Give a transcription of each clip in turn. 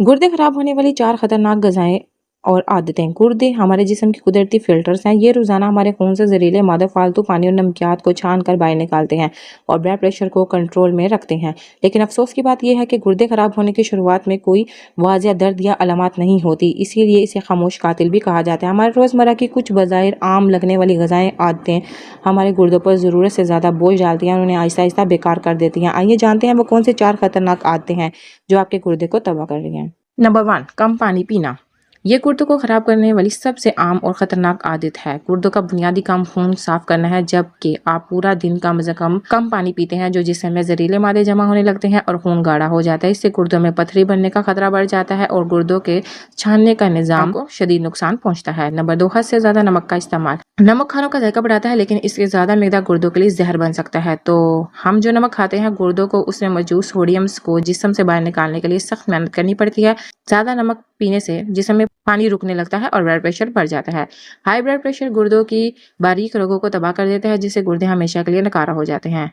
गुर्दे खराब होने वाली 4 खतरनाक ग़िज़ाएँ और आदतें। गुर्दे हमारे जिस्म के कुदरती फ़िल्टर्स हैं। ये रोज़ाना हमारे खून से ज़हरीले मादे, फालतू पानी और नमकियात को छान कर बाहर निकालते हैं और ब्लड प्रेशर को कंट्रोल में रखते हैं। लेकिन अफ़सोस की बात यह है कि गुर्दे खराब होने की शुरुआत में कोई वाज़ेह दर्द या अलामत नहीं होती, इसीलिए इसे खामोश कातिल भी कहा जाता है। हमारे रोज़मर्रा की कुछ बज़ाहिर आम लगने वाली ग़िज़ाएँ आदतें हमारे गुर्दों पर ज़रूरत से ज़्यादा बोझ डालती हैं और उन्हें आहिस्ता-आहिस्ता बेकार कर देती हैं। आइए जानते हैं वो कौन से 4 खतरनाक आदतें हैं जो आपके गुर्दे को तबाह कर रही हैं। नंबर 1, कम पानी पीना। ये गुर्दों को ख़राब करने वाली सबसे आम और ख़तरनाक आदत है। गुर्दों का बुनियादी काम खून साफ़ करना है, जबकि आप पूरा दिन कम से कम पानी पीते हैं, जो जिस्म में ज़हरीले मादे जमा होने लगते हैं और खून गाढ़ा हो जाता है। इससे गुर्दों में पथरी बनने का खतरा बढ़ जाता है और गुर्दों के छानने का निज़ाम को शदीद नुकसान पहुँचता है। नंबर 2, हद से ज़्यादा नमक का इस्तेमाल। नमक खानों का जायका बढ़ाता है, लेकिन इससे ज़्यादा मिकदार गुर्दों के लिए जहर बन सकता है। तो हम जो नमक खाते हैं, गुर्दों को उसमें मौजूद सोडियम्स को जिस्म से बाहर निकालने के लिए सख्त मेहनत करनी पड़ती है। ज़्यादा नमक पीने से जिस्म में पानी रुकने लगता है और ब्लड प्रेशर बढ़ जाता है। हाई ब्लड प्रेशर गुर्दों की बारीक रगों को तबाह कर देता है, जिससे गुर्दे हमेशा के लिए नकारा हो जाते हैं।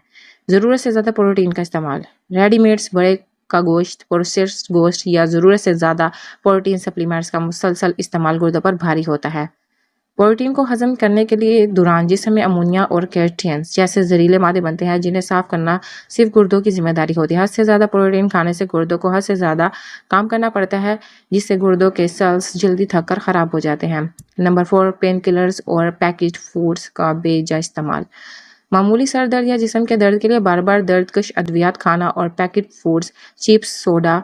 ज़रूरत से ज़्यादा प्रोटीन का इस्तेमाल। रेडीमेड्स, बड़े का गोश्त, प्रोसेस्ड गोश्त या ज़रूरत से ज़्यादा प्रोटीन सप्लीमेंट्स का मुसलसल इस्तेमाल गुर्दों पर भारी होता है। प्रोटीन को हजम करने के लिए दौरान जिस्म में अमोनिया और कैल्शियम जैसे जहरीले मादे बनते हैं, जिन्हें साफ करना सिर्फ गुर्दों की जिम्मेदारी होती है। हद से ज़्यादा प्रोटीन खाने से गुर्दों को हद से ज़्यादा काम करना पड़ता है, जिससे गुर्दों के सेल्स जल्दी थक कर ख़राब हो जाते हैं। नंबर 4, पेन किलर्स और पैकेज्ड फूड्स का बेजा इस्तेमाल। मामूली सर दर्द या जिस्म के दर्द के लिए बार बार दर्दकश अद्वियात खाना और packet foods, chips, soda,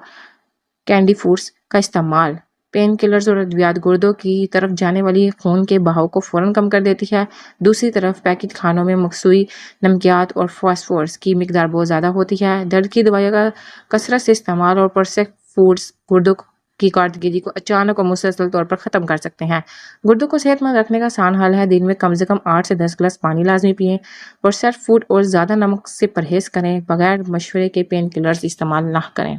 candy foods का इस्तेमाल पेन किलर्स और अद्वियात गुर्दों की तरफ जाने वाली खून के बहाव को फ़ौरन कम कर देती है। दूसरी तरफ पैकेट खानों में मखसूई नमकियात और फास्फोरस की मिकदार बहुत ज़्यादा होती है। दर्द की दवाइयों का कसरत से इस्तेमाल और प्रोसेस्ड फूड्स गुर्दों की कारकर्दगी को अचानक और मुसलसल तौर पर ख़त्म कर सकते हैं। गुर्दों को सेहतमंद रखने का आसान हल है, दिन में कम से कम 8 से 10 गिलास पानी लाजमी पिएं। प्रोसेस्ड फूड और ज़्यादा नमक से परहेज़ करें। बगैर मशवरे के पेन किलर्स इस्तेमाल ना करें।